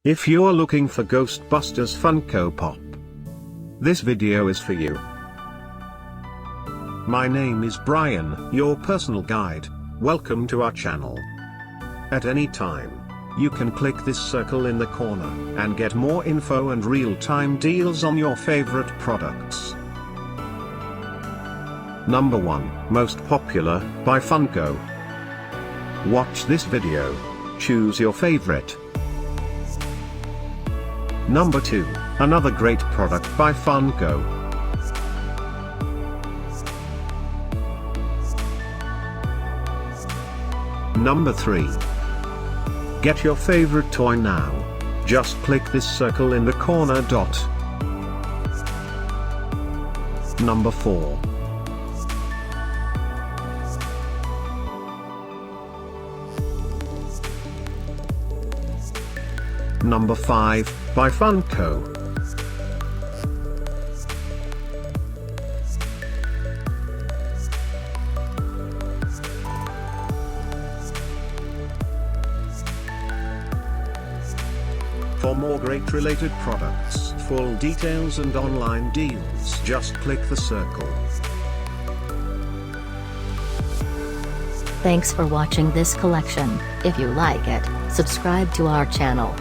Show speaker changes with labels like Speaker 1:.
Speaker 1: If you're looking for Ghostbusters Funko Pop, this video is for you. My name is Brian, your personal guide. Welcome to our channel. At any time, you can click this circle in the corner and get more info and real-time deals on your favorite products. Number 1, Most Popular, by Funko. Watch this video. Choose your favorite. Number 2, another great product by Funko. Number 3. Get your favorite toy now. Just click this circle in the corner dot. Number 4. Number 5, by Funko. For more great related products, full details and online deals, just click the circle.
Speaker 2: Thanks for watching this collection. If you like it, subscribe to our channel.